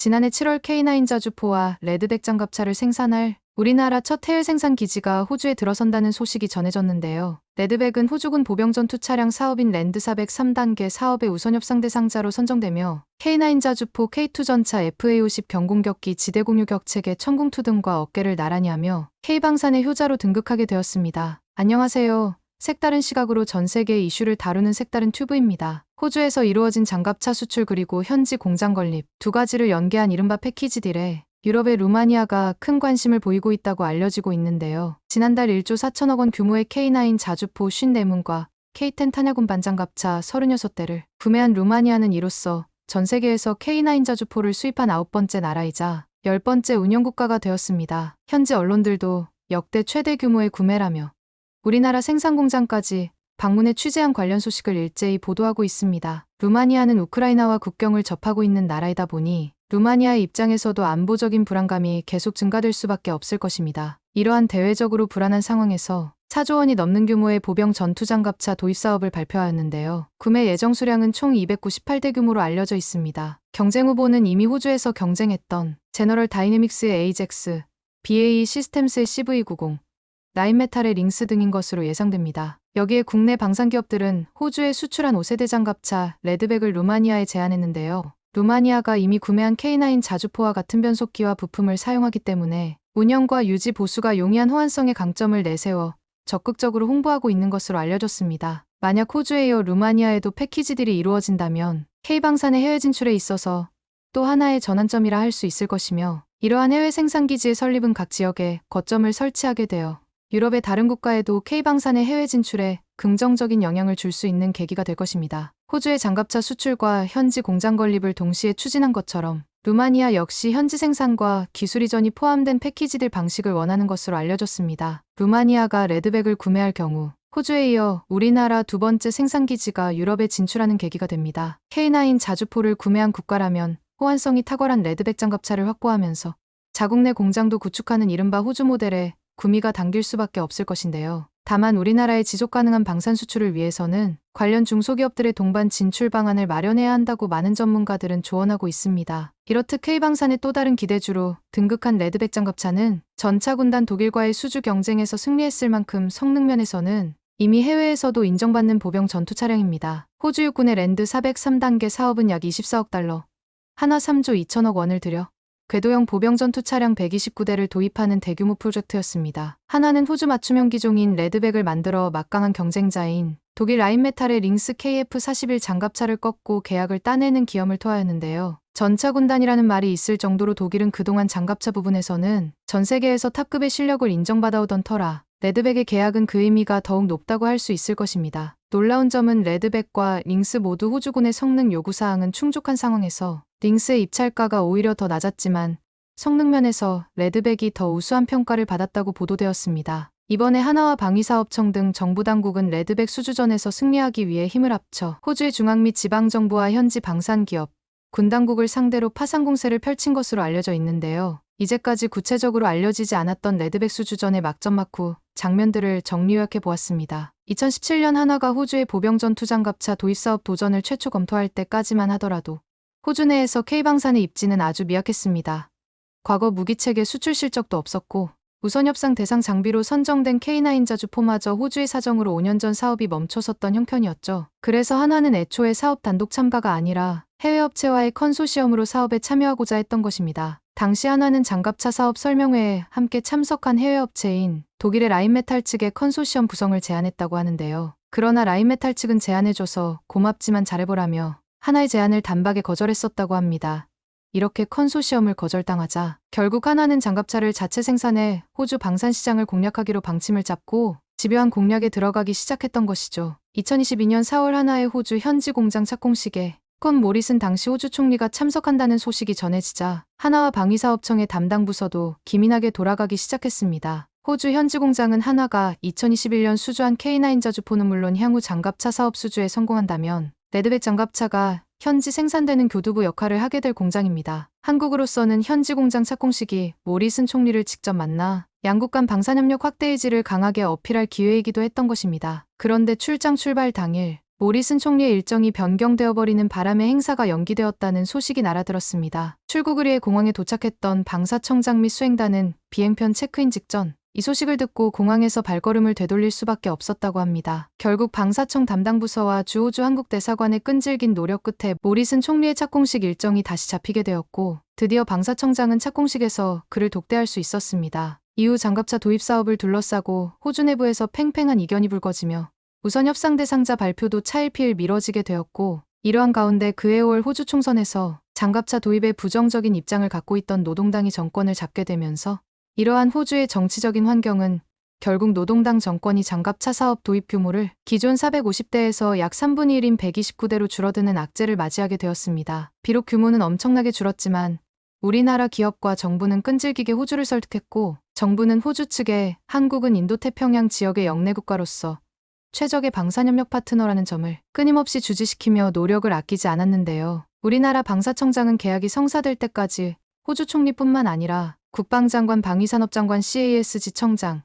지난해 7월 K9 자주포와 레드백 장갑차를 생산할 우리나라 첫 해외 생산 기지가 호주에 들어선다는 소식이 전해졌는데요. 레드백은 호주군 보병 전투 차량 사업인 랜드 400 3단계 사업의 우선 협상 대상자로 선정되며 K9 자주포, K2 전차, FA50 경공격기, 지대 공유 격체계, 천궁2 등과 어깨를 나란히 하며 K방산의 효자로 등극하게 되었습니다. 안녕하세요. 색다른 시각으로 전 세계의 이슈를 다루는 색다른 튜브입니다. 호주에서 이루어진 장갑차 수출 그리고 현지 공장 건립 두 가지를 연계한 이른바 패키지 딜에 유럽의 루마니아가 큰 관심을 보이고 있다고 알려지고 있는데요. 지난달 1조 4천억 원 규모의 K9 자주포 54문과 K10 탄약운 반장갑차 36대를 구매한 루마니아는 이로써 전 세계에서 K9 자주포를 수입한 9번째 나라이자 10번째 운영국가가 되었습니다. 현지 언론들도 역대 최대 규모의 구매라며 우리나라 생산 공장까지 방문해 취재한 관련 소식을 일제히 보도하고 있습니다. 루마니아는 우크라이나와 국경을 접하고 있는 나라이다 보니 루마니아의 입장에서도 안보적인 불안감이 계속 증가될 수밖에 없을 것입니다. 이러한 대외적으로 불안한 상황에서 4조 원이 넘는 규모의 보병 전투장갑차 도입 사업을 발표하였는데요. 구매 예정 수량은 총 298대 규모로 알려져 있습니다. 경쟁 후보는 이미 호주에서 경쟁했던 제너럴 다이내믹스의 에이젝스, BAE 시스템스의 CV90, 라인메탈의 링스 등인 것으로 예상됩니다. 여기에 국내 방산기업들은 호주에 수출한 5세대 장갑차 레드백을 루마니아에 제안했는데요. 루마니아가 이미 구매한 K9 자주포와 같은 변속기와 부품을 사용하기 때문에 운영과 유지 보수가 용이한 호환성의 강점을 내세워 적극적으로 홍보하고 있는 것으로 알려졌습니다. 만약 호주에 이어 루마니아에도 패키지들이 이루어진다면 K방산의 해외 진출에 있어서 또 하나의 전환점이라 할 수 있을 것이며 이러한 해외 생산기지의 설립은 각 지역에 거점을 설치하게 되어 유럽의 다른 국가에도 K방산의 해외 진출에 긍정적인 영향을 줄 수 있는 계기가 될 것입니다. 호주의 장갑차 수출과 현지 공장 건립을 동시에 추진한 것처럼 루마니아 역시 현지 생산과 기술 이전이 포함된 패키지들 방식을 원하는 것으로 알려졌습니다. 루마니아가 레드백을 구매할 경우 호주에 이어 우리나라 두 번째 생산기지가 유럽에 진출하는 계기가 됩니다. K9 자주포를 구매한 국가라면 호환성이 탁월한 레드백 장갑차를 확보하면서 자국 내 공장도 구축하는 이른바 호주 모델의 구미가 당길 수밖에 없을 것인데요. 다만 우리나라의 지속가능한 방산 수출을 위해서는 관련 중소기업들의 동반 진출 방안을 마련해야 한다고 많은 전문가들은 조언하고 있습니다. 이렇듯 K방산의 또 다른 기대주로 등극한 레드백 장갑차는 전차군단 독일과의 수주 경쟁에서 승리했을 만큼 성능 면에서는 이미 해외에서도 인정받는 보병 전투 차량입니다. 호주 육군의 랜드 400 3단계 사업은 약 24억 달러, 한화 3조 2천억 원을 들여 궤도형 보병 전투 차량 129대를 도입하는 대규모 프로젝트였습니다. 하나는 호주 맞춤형 기종인 레드백을 만들어 막강한 경쟁자인 독일 라인메탈의 링스 KF41 장갑차를 꺾고 계약을 따내는 기염을 토하였는데요. 전차군단이라는 말이 있을 정도로 독일은 그동안 장갑차 부분에서는 전 세계에서 탑급의 실력을 인정받아오던 터라 레드백의 계약은 그 의미가 더욱 높다고 할 수 있을 것입니다. 놀라운 점은 레드백과 링스 모두 호주군의 성능 요구사항은 충족한 상황에서 링스의 입찰가가 오히려 더 낮았지만 성능면에서 레드백이 더 우수한 평가를 받았다고 보도되었습니다. 이번에 하나와 방위사업청 등 정부 당국은 레드백 수주전에서 승리하기 위해 힘을 합쳐 호주의 중앙 및 지방정부와 현지 방산기업, 군당국을 상대로 파상 공세를 펼친 것으로 알려져 있는데요. 이제까지 구체적으로 알려지지 않았던 레드백 수주전의 막전 막후 장면들을 정리 요약해 보았습니다. 2017년 하나가 호주의 보병 전투장갑차 도입사업 도전을 최초 검토할 때까지만 하더라도 호주 내에서 K방산의 입지는 아주 미약했습니다. 과거 무기체계 수출 실적도 없었고 우선 협상 대상 장비로 선정된 K9 자주포마저 호주의 사정으로 5년 전 사업이 멈춰섰던 형편이었죠. 그래서 하나는 애초에 사업 단독 참가가 아니라 해외 업체와의 컨소시엄으로 사업에 참여하고자 했던 것입니다. 당시 하나는 장갑차 사업 설명회에 함께 참석한 해외 업체인 독일의 라인메탈 측의 컨소시엄 구성을 제안했다고 하는데요. 그러나 라인메탈 측은 제안해줘서 고맙지만 잘해보라며 하나의 제안을 단박에 거절했었다고 합니다. 이렇게 컨소시엄을 거절당하자 결국 하나는 장갑차를 자체 생산해 호주 방산 시장을 공략하기로 방침을 잡고 집요한 공략에 들어가기 시작했던 것이죠. 2022년 4월 하나의 호주 현지 공장 착공식에 스콧 모리슨 당시 호주 총리가 참석한다는 소식이 전해지자 하나와 방위사업청의 담당 부서도 기민하게 돌아가기 시작했습니다. 호주 현지 공장은 하나가 2021년 수주한 K9 자주포는 물론 향후 장갑차 사업 수주에 성공한다면 레드백 장갑차가 현지 생산되는 교두부 역할을 하게 될 공장입니다. 한국으로서는 현지 공장 착공식이 모리슨 총리를 직접 만나 양국 간 방산협력 확대 의지를 강하게 어필할 기회이기도 했던 것입니다. 그런데 출장 출발 당일 모리슨 총리의 일정이 변경되어 버리는 바람에 행사가 연기되었다는 소식이 날아들었습니다. 출국 의리에 공항에 도착했던 방사청장 및 수행단은 비행편 체크인 직전 이 소식을 듣고 공항에서 발걸음을 되돌릴 수밖에 없었다고 합니다. 결국 방사청 담당 부서와 주호주 한국 대사관의 끈질긴 노력 끝에 모리슨 총리의 착공식 일정이 다시 잡히게 되었고 드디어 방사청장은 착공식에서 그를 독대할 수 있었습니다. 이후 장갑차 도입 사업을 둘러싸고 호주 내부에서 팽팽한 이견이 불거지며 우선 협상 대상자 발표도 차일피일 미뤄지게 되었고 이러한 가운데 그해 5월 호주 총선에서 장갑차 도입에 부정적인 입장을 갖고 있던 노동당이 정권을 잡게 되면서 이러한 호주의 정치적인 환경은 결국 노동당 정권이 장갑차 사업 도입 규모를 기존 450대에서 약 3분의 1인 129대로 줄어드는 악재를 맞이하게 되었습니다. 비록 규모는 엄청나게 줄었지만 우리나라 기업과 정부는 끈질기게 호주를 설득했고 정부는 호주 측에 한국은 인도태평양 지역의 영내 국가로서 최적의 방산협력 파트너라는 점을 끊임없이 주지시키며 노력을 아끼지 않았는데요. 우리나라 방사청장은 계약이 성사될 때까지 호주 총리뿐만 아니라 국방장관, 방위산업장관, CASG 청장,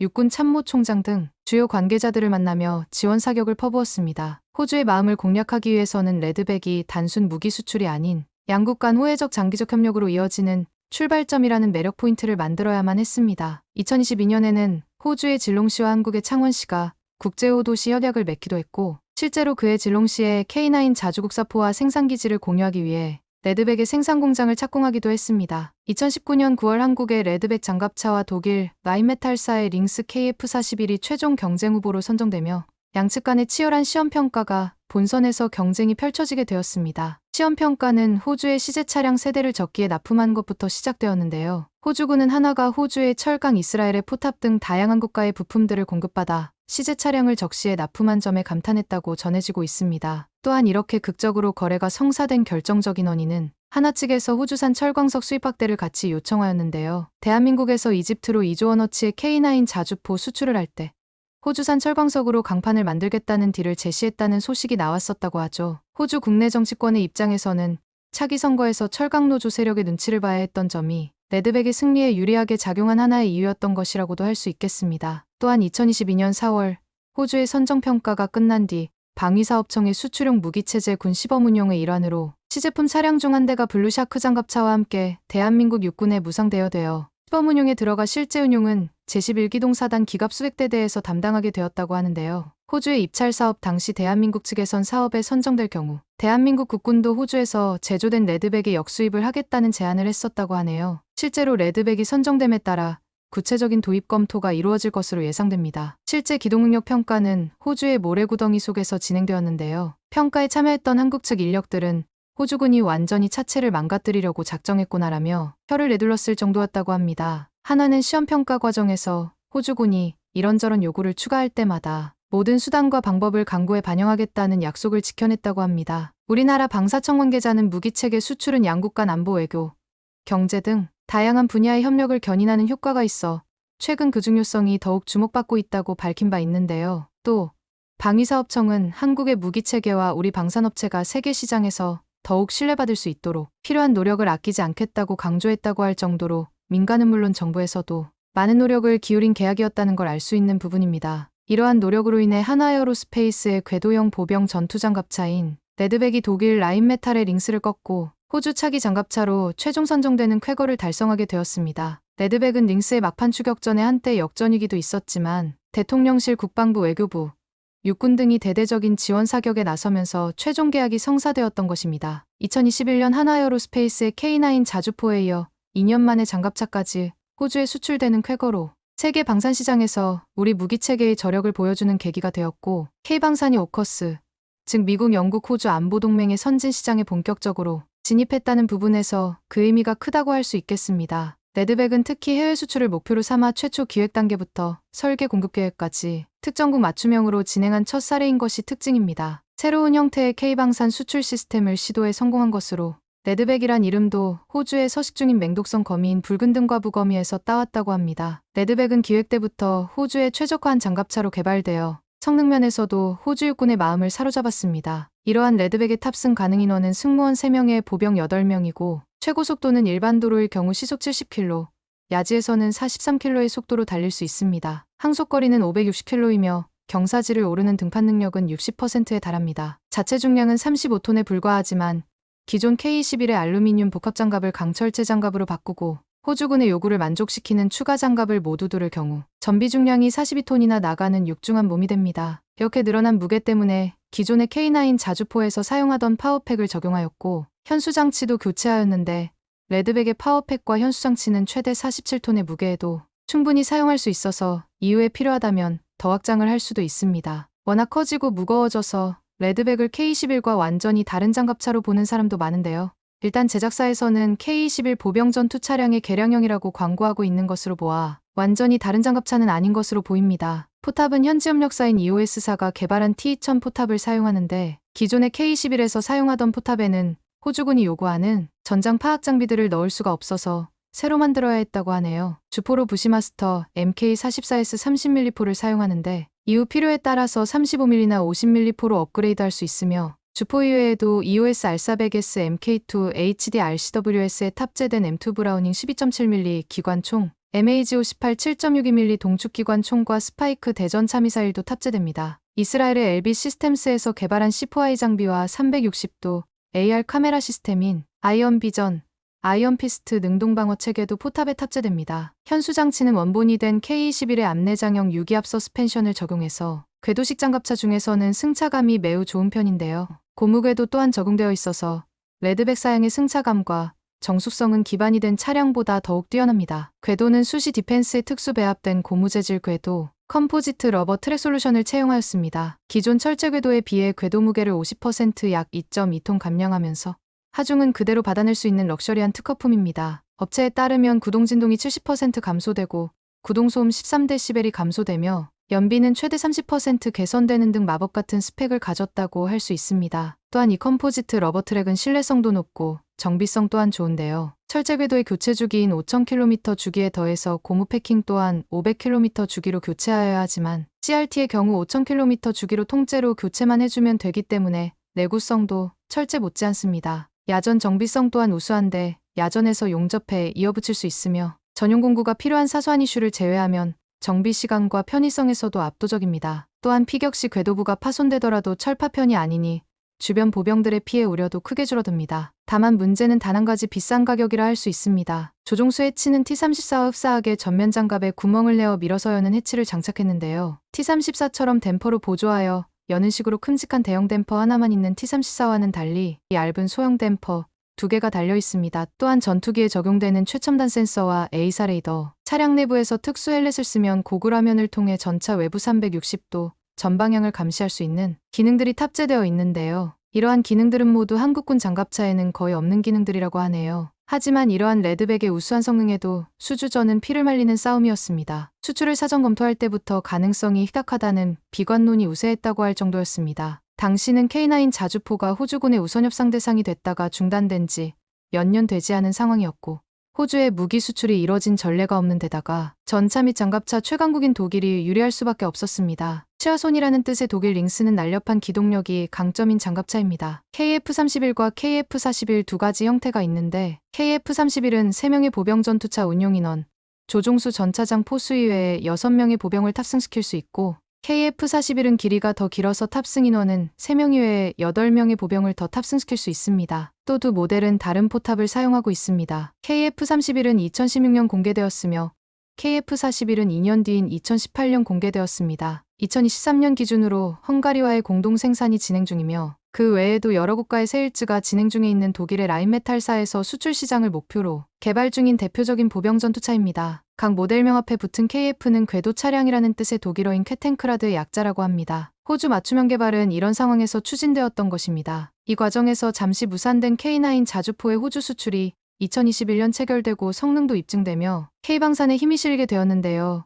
육군 참모총장 등 주요 관계자들을 만나며 지원 사격을 퍼부었습니다. 호주의 마음을 공략하기 위해서는 레드백이 단순 무기 수출이 아닌 양국 간 호혜적 장기적 협력으로 이어지는 출발점이라는 매력 포인트를 만들어야만 했습니다. 2022년에는 호주의 질롱시와 한국의 창원시가 국제호도시 협약을 맺기도 했고 실제로 그해 질롱시에 K9 자주국사포와 생산기지를 공유하기 위해 레드백의 생산공장을 착공하기도 했습니다. 2019년 9월 한국의 레드백 장갑차와 독일 라인메탈사의 링스 KF41이 최종 경쟁 후보로 선정되며 양측 간의 치열한 시험평가가 본선에서 경쟁이 펼쳐지게 되었습니다. 시험평가는 호주의 시제 차량 세대를 적기에 납품한 것부터 시작되었는데요. 호주군은 한화가 호주의 철강, 이스라엘의 포탑 등 다양한 국가의 부품들을 공급받아 시제 차량을 적시에 납품한 점에 감탄했다고 전해지고 있습니다. 또한 이렇게 극적으로 거래가 성사된 결정적인 원인은 한화 측에서 호주산 철광석 수입 확대를 같이 요청하였는데요. 대한민국에서 이집트로 2조 원어치의 K9 자주포 수출을 할 때 호주산 철광석으로 강판을 만들겠다는 딜을 제시했다는 소식이 나왔었다고 하죠. 호주 국내 정치권의 입장에서는 차기 선거에서 철강노조 세력의 눈치를 봐야 했던 점이 레드백의 승리에 유리하게 작용한 하나의 이유였던 것이라고도 할 수 있겠습니다. 또한 2022년 4월 호주의 선정평가가 끝난 뒤 방위사업청의 수출용 무기체제 군 시범 운용의 일환으로 시제품 차량 중 한 대가 블루샤크 장갑차와 함께 대한민국 육군에 무상대여되어 시범 운용에 들어가 실제 운용은 제11기동사단 기갑 수색대대에서 담당하게 되었다고 하는데요. 호주의 입찰 사업 당시 대한민국 측에선 사업에 선정될 경우 대한민국 국군도 호주에서 제조된 레드백의 역수입을 하겠다는 제안을 했었다고 하네요. 실제로 레드백이 선정됨에 따라 구체적인 도입 검토가 이루어질 것으로 예상됩니다. 실제 기동능력 평가는 호주의 모래구덩이 속에서 진행되었는데요. 평가에 참여했던 한국 측 인력들은 호주군이 완전히 차체를 망가뜨리려고 작정했구나라며 혀를 내둘렀을 정도였다고 합니다. 한화는 시험평가 과정에서 호주군이 이런저런 요구를 추가할 때마다 모든 수단과 방법을 강구에 반영하겠다는 약속을 지켜냈다고 합니다. 우리나라 방사청 관계자는 무기체계 수출은 양국 간 안보, 외교, 경제 등 다양한 분야의 협력을 견인하는 효과가 있어 최근 그 중요성이 더욱 주목받고 있다고 밝힌 바 있는데요. 또 방위사업청은 한국의 무기체계와 우리 방산업체가 세계 시장에서 더욱 신뢰받을 수 있도록 필요한 노력을 아끼지 않겠다고 강조했다고 할 정도로 민간은 물론 정부에서도 많은 노력을 기울인 계약이었다는 걸 알 수 있는 부분입니다. 이러한 노력으로 인해 한화에어로스페이스의 궤도형 보병 전투장갑차인 레드백이 독일 라인메탈의 링스를 꺾고 호주 차기 장갑차로 최종 선정되는 쾌거를 달성하게 되었습니다. 레드백은 링스의 막판 추격 전에 한때 역전위기도 있었지만 대통령실, 국방부, 외교부, 육군 등이 대대적인 지원 사격에 나서면서 최종 계약이 성사되었던 것입니다. 2021년 한화에어로스페이스의 K9 자주포에 이어 2년 만에 장갑차까지 호주에 수출되는 쾌거로 세계 방산시장에서 우리 무기체계의 저력을 보여주는 계기가 되었고 K방산이 오커스, 즉 미국, 영국, 호주 안보동맹의 선진시장에 본격적으로 진입했다는 부분에서 그 의미가 크다고 할 수 있겠습니다. 레드백은 특히 해외 수출을 목표로 삼아 최초 기획 단계부터 설계 공급 계획까지 특정국 맞춤형으로 진행한 첫 사례인 것이 특징입니다. 새로운 형태의 K방산 수출 시스템을 시도해 성공한 것으로 레드백이란 이름도 호주의 서식 중인 맹독성 거미인 붉은 등과부 거미에서 따왔다고 합니다. 레드백은 기획 때부터 호주에 최적화한 장갑차로 개발되어 성능 면에서도 호주 육군의 마음을 사로잡았습니다. 이러한 레드백의 탑승 가능 인원은 승무원 3명에 보병 8명이고 최고 속도는 일반 도로일 경우 시속 70km, 야지에서는 43km의 속도로 달릴 수 있습니다. 항속거리는 560km이며 경사지를 오르는 등판 능력은 60%에 달합니다. 자체 중량은 35톤에 불과하지만 기존 K21의 알루미늄 복합장갑을 강철제 장갑으로 바꾸고 호주군의 요구를 만족시키는 추가 장갑을 모두 두를 경우 전비 중량이 42톤이나 나가는 육중한 몸이 됩니다. 이렇게 늘어난 무게 때문에 기존의 K9 자주포에서 사용하던 파워팩을 적용하였고 현수장치도 교체하였는데 레드백의 파워팩과 현수장치는 최대 47톤의 무게에도 충분히 사용할 수 있어서 이후에 필요하다면 더 확장을 할 수도 있습니다. 워낙 커지고 무거워져서 레드백을 K21과 완전히 다른 장갑차로 보는 사람도 많은데요. 일단 제작사에서는 K21 보병 전투 차량의 개량형이라고 광고하고 있는 것으로 보아 완전히 다른 장갑차는 아닌 것으로 보입니다. 포탑은 현지 협력사인 EOS사가 개발한 T2000 포탑을 사용하는데 기존의 K21에서 사용하던 포탑에는 호주군이 요구하는 전장 파악 장비들을 넣을 수가 없어서 새로 만들어야 했다고 하네요. 주포로 부시마스터 MK44S 30mm포를 사용하는데 이후 필요에 따라서 35mm나 50mm포로 업그레이드할 수 있으며 주포 이외에도 EOS R400S MK2 HD RCWS에 탑재된 M2 브라우닝 12.7mm 기관총, MAG58 7.62mm 동축기관 총과 스파이크 대전차 미사일도 탑재됩니다. 이스라엘의 LB 시스템스에서 개발한 C4I 장비와 360도 AR 카메라 시스템인 아이언 비전, 아이언 피스트 능동방어 체계도 포탑에 탑재됩니다. 현수장치는 원본이 된 K21의 암내장형 유기압 서스펜션을 적용해서 궤도식 장갑차 중에서는 승차감이 매우 좋은 편인데요. 고무궤도 또한 적용되어 있어서 레드백 사양의 승차감과 정숙성은 기반이 된 차량보다 더욱 뛰어납니다. 궤도는 수시 디펜스에 특수 배합된 고무 재질 궤도, 컴포지트 러버 트랙 솔루션을 채용하였습니다. 기존 철제 궤도에 비해 궤도 무게를 50% 약 2.2톤 감량하면서 하중은 그대로 받아낼 수 있는 럭셔리한 특허품입니다. 업체에 따르면 구동진동이 70% 감소되고 구동소음 13dB이 감소되며 연비는 최대 30% 개선되는 등 마법 같은 스펙을 가졌다고 할 수 있습니다. 또한 이 컴포지트 러버 트랙은 신뢰성도 높고 정비성 또한 좋은데요. 철제 궤도의 교체 주기인 5000km 주기에 더해서 고무 패킹 또한 500km 주기로 교체하여야 하지만 CRT의 경우 5000km 주기로 통째로 교체만 해주면 되기 때문에 내구성도 철제 못지않습니다. 야전 정비성 또한 우수한데 야전에서 용접해 이어붙일 수 있으며 전용 공구가 필요한 사소한 이슈를 제외하면 정비 시간과 편의성에서도 압도적입니다. 또한 피격 시 궤도부가 파손되더라도 철파편이 아니니 주변 보병들의 피해 우려도 크게 줄어듭니다. 다만 문제는 단 한 가지 비싼 가격이라 할 수 있습니다. 조종수 해치는 T-34와 흡사하게 전면 장갑에 구멍을 내어 밀어서 여는 해치를 장착했는데요. T-34처럼 댐퍼로 보조하여 여는 식으로 큼직한 대형 댐퍼 하나만 있는 T-34와는 달리 얇은 소형 댐퍼 2개가 달려 있습니다. 또한 전투기에 적용되는 최첨단 센서와 A사 레이더, 차량 내부에서 특수 헬멧을 쓰면 고글 화면을 통해 전차 외부 360도 전방향을 감시할 수 있는 기능들이 탑재되어 있는데요. 이러한 기능들은 모두 한국군 장갑차에는 거의 없는 기능들이라고 하네요. 하지만 이러한 레드백의 우수한 성능에도 수주전은 피를 말리는 싸움이었습니다. 수출을 사전 검토할 때부터 가능성이 희박하다는 비관론이 우세했다고 할 정도였습니다. 당시는 K9 자주포가 호주군의 우선 협상 대상이 됐다가 중단된 지 몇 년 되지 않은 상황이었고 호주에 무기 수출이 이뤄진 전례가 없는 데다가 전차 및 장갑차 최강국인 독일이 유리할 수밖에 없었습니다. 최하손이라는 뜻의 독일 링스는 날렵한 기동력이 강점인 장갑차입니다. KF-31과 KF-41 두 가지 형태가 있는데 KF-31은 3명의 보병 전투차 운용인원, 조종수 전차장 포수 이외에 6명의 보병을 탑승시킬 수 있고 KF-41은 길이가 더 길어서 탑승 인원은 3명 이외에 8명의 보병을 더 탑승시킬 수 있습니다. 또 두 모델은 다른 포탑을 사용하고 있습니다. KF-31은 2016년 공개되었으며 KF-41은 2년 뒤인 2018년 공개되었습니다. 2023년 기준으로 헝가리와의 공동 생산이 진행 중이며 그 외에도 여러 국가의 세일즈가 진행 중에 있는 독일의 라인메탈사에서 수출 시장을 목표로 개발 중인 대표적인 보병 전투차입니다. 각 모델명 앞에 붙은 KF는 궤도 차량이라는 뜻의 독일어인 쾌탱크라드의 약자라고 합니다. 호주 맞춤형 개발은 이런 상황에서 추진되었던 것입니다. 이 과정에서 잠시 무산된 K9 자주포의 호주 수출이 2021년 체결되고 성능도 입증되며 K방산에 힘이 실리게 되었는데요.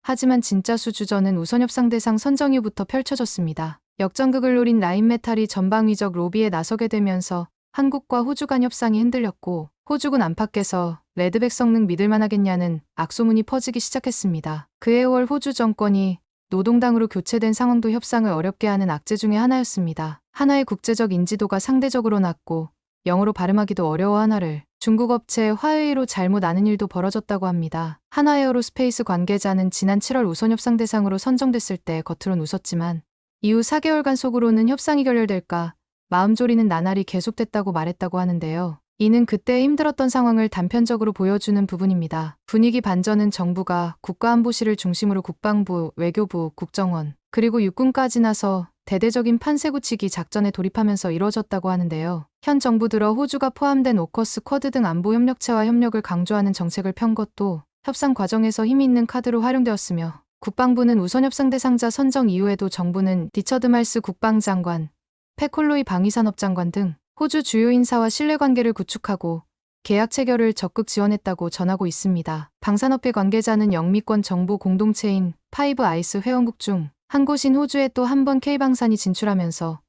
하지만 진짜 수주전은 우선 협상 대상 선정 이후부터 펼쳐졌습니다. 역전극을 노린 라인메탈이 전방위적 로비에 나서게 되면서 한국과 호주 간 협상이 흔들렸고 호주군 안팎에서 레드백 성능 믿을만하겠냐는 악소문이 퍼지기 시작했습니다. 그해 5월 호주 정권이 노동당으로 교체된 상황도 협상을 어렵게 하는 악재 중의 하나였습니다. 하나의 국제적 인지도가 상대적으로 낮고 영어로 발음하기도 어려워 하나를 중국 업체 화웨이로 잘못 아는 일도 벌어졌다고 합니다. 한화에어로스페이스 관계자는 지난 7월 우선 협상 대상으로 선정됐을 때 겉으론 웃었지만 이후 4개월간 속으로는 협상이 결렬될까 마음 졸이는 나날이 계속됐다고 말했다고 하는데요. 이는 그때 힘들었던 상황을 단편적으로 보여주는 부분입니다. 분위기 반전은 정부가 국가안보실을 중심으로 국방부, 외교부, 국정원, 그리고 육군까지 나서 대대적인 판세구치기 작전에 돌입하면서 이루어졌다고 하는데요. 현 정부 들어 호주가 포함된 오커스 쿼드 등 안보 협력체와 협력을 강조하는 정책을 편 것도 협상 과정에서 힘이 있는 카드로 활용되었으며 국방부는 우선 협상 대상자 선정 이후에도 정부는 리처드 말스 국방장관, 패콜로이 방위산업장관 등 호주 주요 인사와 신뢰관계를 구축하고 계약 체결을 적극 지원했다고 전하고 있습니다. 방산업계 관계자는 영미권 정보 공동체인 파이브 아이스 회원국 중 한 곳인 호주에 또 한 번 K방산이 진출하면서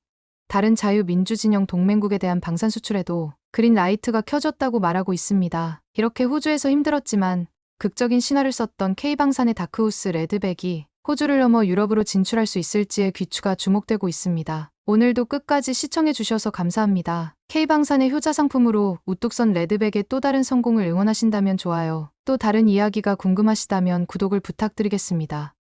다른 자유민주진영 동맹국에 대한 방산 수출에도 그린라이트가 켜졌다고 말하고 있습니다. 이렇게 호주에서 힘들었지만 극적인 신화를 썼던 K방산의 다크호스 레드백이 호주를 넘어 유럽으로 진출할 수 있을지의 귀추가 주목되고 있습니다. 오늘도 끝까지 시청해주셔서 감사합니다. K방산의 효자 상품으로 우뚝 선 레드백의 또 다른 성공을 응원하신다면 좋아요. 또 다른 이야기가 궁금하시다면 구독을 부탁드리겠습니다.